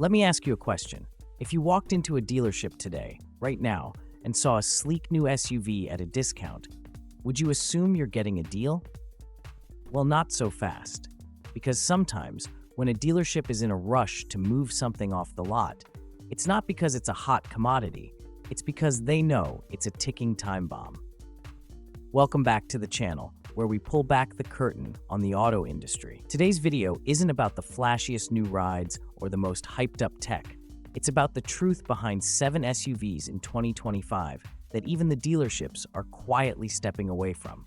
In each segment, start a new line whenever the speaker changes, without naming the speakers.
Let me ask you a question. If you walked into a dealership today, right now, and saw a sleek new SUV at a discount, would you assume you're getting a deal? Well, not so fast. Because sometimes, when a dealership is in a rush to move something off the lot, it's not because it's a hot commodity, it's because they know it's a ticking time bomb. Welcome back to the channel, where we pull back the curtain on the auto industry. Today's video isn't about the flashiest new rides or the most hyped up tech. It's about the truth behind 7 SUVs in 2025 that even the dealerships are quietly stepping away from.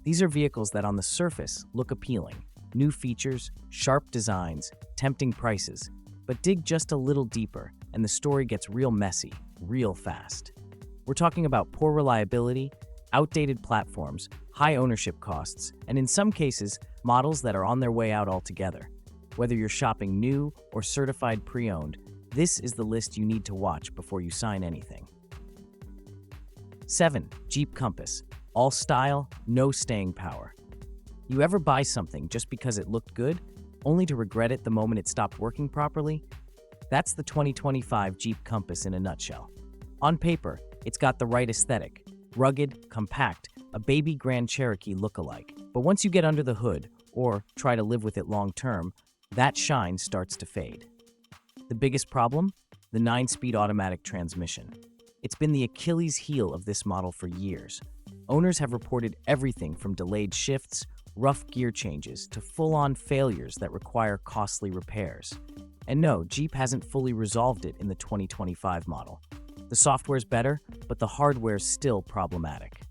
These are vehicles that on the surface look appealing. New features, sharp designs, tempting prices. But dig just a little deeper and the story gets real messy, real fast. We're talking about poor reliability, outdated platforms, high ownership costs, and in some cases, models that are on their way out altogether. Whether you're shopping new or certified pre-owned, this is the list you need to watch before you sign anything. 7. Jeep Compass. All style, no staying power. You ever buy something just because it looked good, only to regret it the moment it stopped working properly? That's the 2025 Jeep Compass in a nutshell. On paper, it's got the right aesthetic. Rugged, compact, a baby Grand Cherokee look-alike. But once you get under the hood, or try to live with it long-term, that shine starts to fade. The biggest problem? The 9-speed automatic transmission. It's been the Achilles heel of this model for years. Owners have reported everything from delayed shifts, rough gear changes, to full-on failures that require costly repairs. And no, Jeep hasn't fully resolved it in the 2025 model. The software's better, but the hardware's still problematic.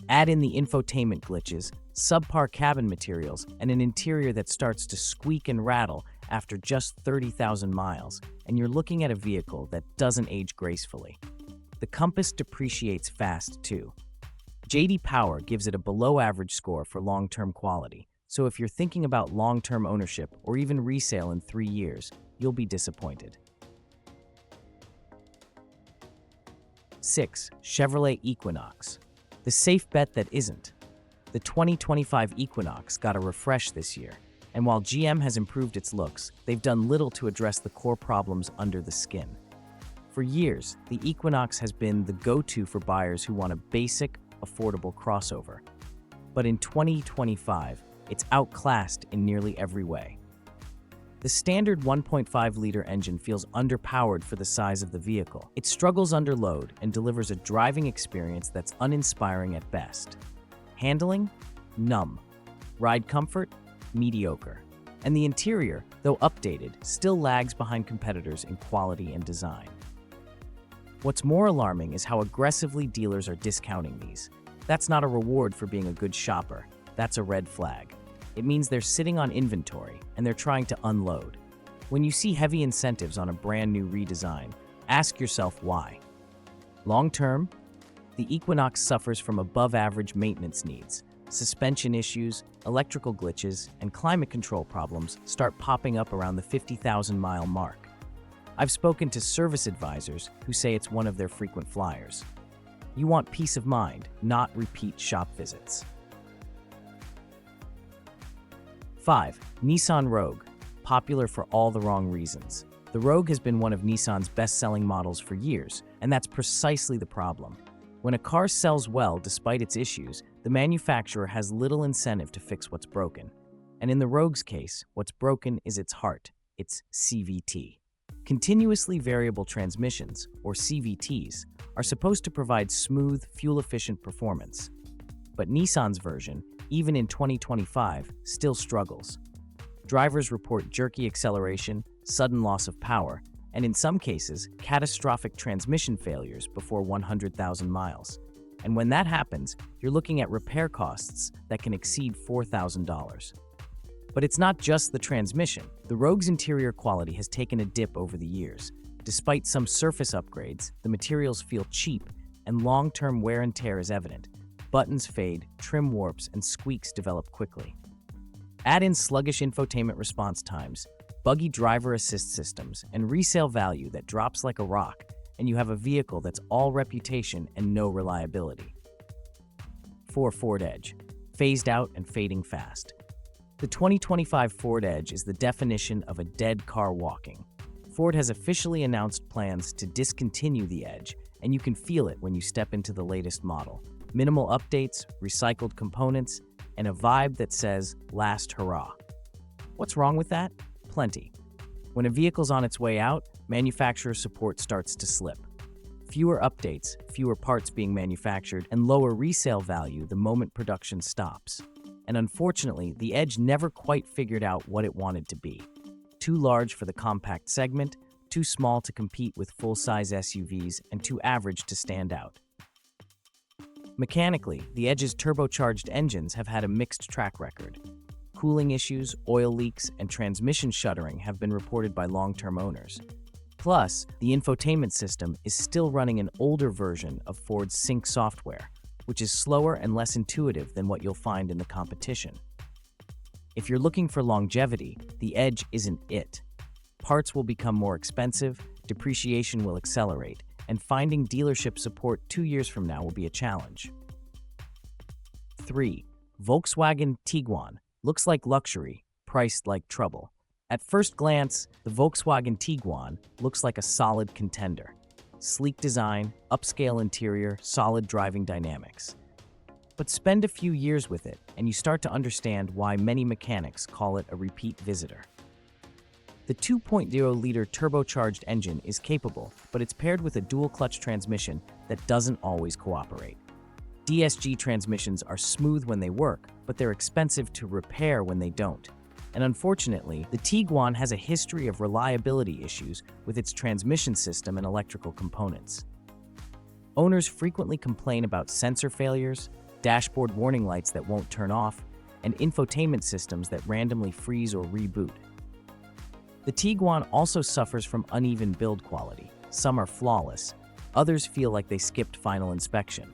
Add in the infotainment glitches, subpar cabin materials, and an interior that starts to squeak and rattle after just 30,000 miles, and you're looking at a vehicle that doesn't age gracefully. The Compass depreciates fast, too. J.D. Power gives it a below-average score for long-term quality, so if you're thinking about long-term ownership or even resale in 3 years, you'll be disappointed. 6. Chevrolet Equinox. The safe bet that isn't. The 2025 Equinox got a refresh this year, and while GM has improved its looks, they've done little to address the core problems under the skin. For years, the Equinox has been the go-to for buyers who want a basic, affordable crossover. But in 2025, it's outclassed in nearly every way. The standard 1.5-liter engine feels underpowered for the size of the vehicle. It struggles under load and delivers a driving experience that's uninspiring at best. Handling? Numb. Ride comfort? Mediocre. And the interior, though updated, still lags behind competitors in quality and design. What's more alarming is how aggressively dealers are discounting these. That's not a reward for being a good shopper. That's a red flag. It means they're sitting on inventory and they're trying to unload. When you see heavy incentives on a brand new redesign, ask yourself why. Long term, the Equinox suffers from above-average maintenance needs. Suspension issues, electrical glitches, and climate control problems start popping up around the 50,000-mile mark. I've spoken to service advisors who say it's one of their frequent flyers. You want peace of mind, not repeat shop visits. 5. Nissan Rogue. Popular for all the wrong reasons. The Rogue has been one of Nissan's best-selling models for years, and that's precisely the problem. When a car sells well despite its issues, the manufacturer has little incentive to fix what's broken. And in the Rogue's case, what's broken is its heart, its CVT. Continuously variable transmissions, or CVTs, are supposed to provide smooth, fuel-efficient performance. But Nissan's version, even in 2025, still struggles. Drivers report jerky acceleration, sudden loss of power, and in some cases, catastrophic transmission failures before 100,000 miles. And when that happens, you're looking at repair costs that can exceed $4,000. But it's not just the transmission. The Rogue's interior quality has taken a dip over the years. Despite some surface upgrades, the materials feel cheap, and long-term wear and tear is evident. Buttons fade, trim warps, and squeaks develop quickly. Add in sluggish infotainment response times, buggy driver assist systems, and resale value that drops like a rock, and you have a vehicle that's all reputation and no reliability. 4. Ford Edge. Phased out and fading fast. The 2025 Ford Edge is the definition of a dead car walking. Ford has officially announced plans to discontinue the Edge, and you can feel it when you step into the latest model. Minimal updates, recycled components, and a vibe that says, last hurrah. What's wrong with that? Plenty. When a vehicle's on its way out, manufacturer support starts to slip. Fewer updates, fewer parts being manufactured, and lower resale value the moment production stops. And unfortunately, the Edge never quite figured out what it wanted to be. Too large for the compact segment, too small to compete with full-size SUVs, and too average to stand out. Mechanically, the Edge's turbocharged engines have had a mixed track record. Cooling issues, oil leaks, and transmission shuddering have been reported by long-term owners. Plus, the infotainment system is still running an older version of Ford's Sync software, which is slower and less intuitive than what you'll find in the competition. If you're looking for longevity, the Edge isn't it. Parts will become more expensive, depreciation will accelerate, and finding dealership support 2 years from now will be a challenge. 3. Volkswagen Tiguan. Looks like luxury, priced like trouble. At first glance, the Volkswagen Tiguan looks like a solid contender. Sleek design, upscale interior, solid driving dynamics. But spend a few years with it, and you start to understand why many mechanics call it a repeat visitor. The 2.0-liter turbocharged engine is capable, but it's paired with a dual-clutch transmission that doesn't always cooperate. DSG transmissions are smooth when they work, but they're expensive to repair when they don't. And unfortunately, the Tiguan has a history of reliability issues with its transmission system and electrical components. Owners frequently complain about sensor failures, dashboard warning lights that won't turn off, and infotainment systems that randomly freeze or reboot. The Tiguan also suffers from uneven build quality. Some are flawless, others feel like they skipped final inspection.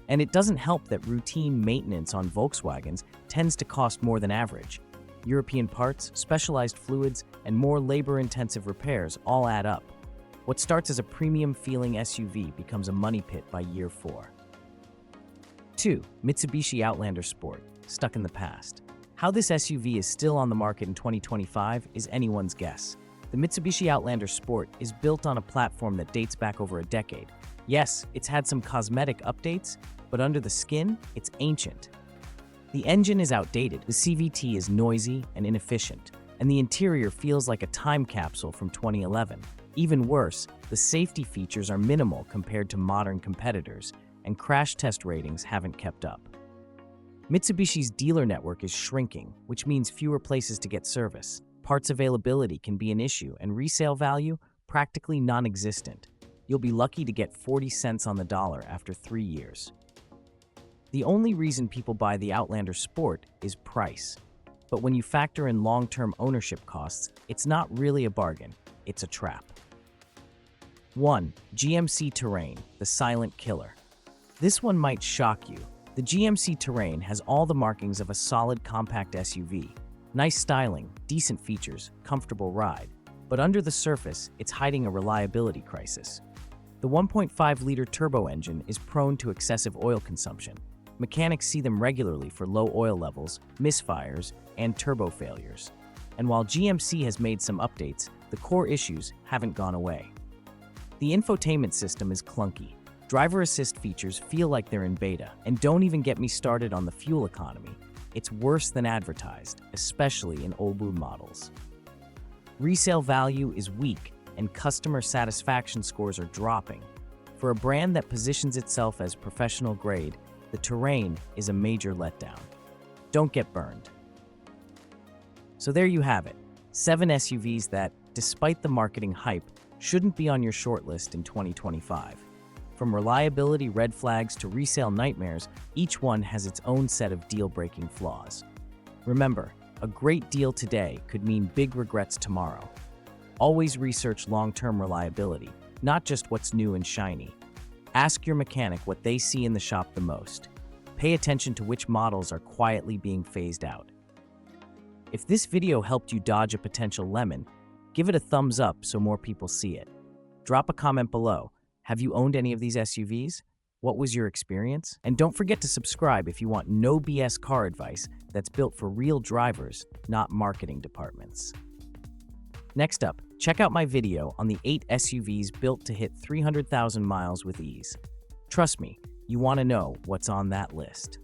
And it doesn't help that routine maintenance on Volkswagens tends to cost more than average. European parts, specialized fluids, and more labor-intensive repairs all add up. What starts as a premium-feeling SUV becomes a money pit by year 4. 2. Mitsubishi Outlander Sport, stuck in the past. How this SUV is still on the market in 2025 is anyone's guess. The Mitsubishi Outlander Sport is built on a platform that dates back over a decade. Yes, it's had some cosmetic updates, but under the skin, it's ancient. The engine is outdated, the CVT is noisy and inefficient, and the interior feels like a time capsule from 2011. Even worse, the safety features are minimal compared to modern competitors, and crash test ratings haven't kept up. Mitsubishi's dealer network is shrinking, which means fewer places to get service. Parts availability can be an issue, and resale value practically non-existent. You'll be lucky to get 40 cents on the dollar after 3 years. The only reason people buy the Outlander Sport is price. But when you factor in long-term ownership costs, it's not really a bargain, it's a trap. 1. GMC Terrain, the silent killer. This one might shock you. The GMC Terrain has all the markings of a solid compact SUV. Nice styling, decent features, comfortable ride. But under the surface, it's hiding a reliability crisis. The 1.5-liter turbo engine is prone to excessive oil consumption. Mechanics see them regularly for low oil levels, misfires, and turbo failures. And while GMC has made some updates, the core issues haven't gone away. The infotainment system is clunky. Driver assist features feel like they're in beta, and don't even get me started on the fuel economy. It's worse than advertised, especially in old models. Resale value is weak, and customer satisfaction scores are dropping. For a brand that positions itself as professional grade, the Terrain is a major letdown. Don't get burned. So there you have it, 7 SUVs that, despite the marketing hype, shouldn't be on your shortlist in 2025. From reliability red flags to resale nightmares, each one has its own set of deal-breaking flaws. Remember, a great deal today could mean big regrets tomorrow. Always research long-term reliability, not just what's new and shiny. Ask your mechanic what they see in the shop the most. Pay attention to which models are quietly being phased out. If this video helped you dodge a potential lemon, give it a thumbs up so more people see it. Drop a comment below. Have you owned any of these SUVs? What was your experience? And don't forget to subscribe if you want no BS car advice that's built for real drivers, not marketing departments. Next up, Check out my video on the 8 SUVs built to hit 300,000 miles with ease. Trust me, you want to know what's on that list.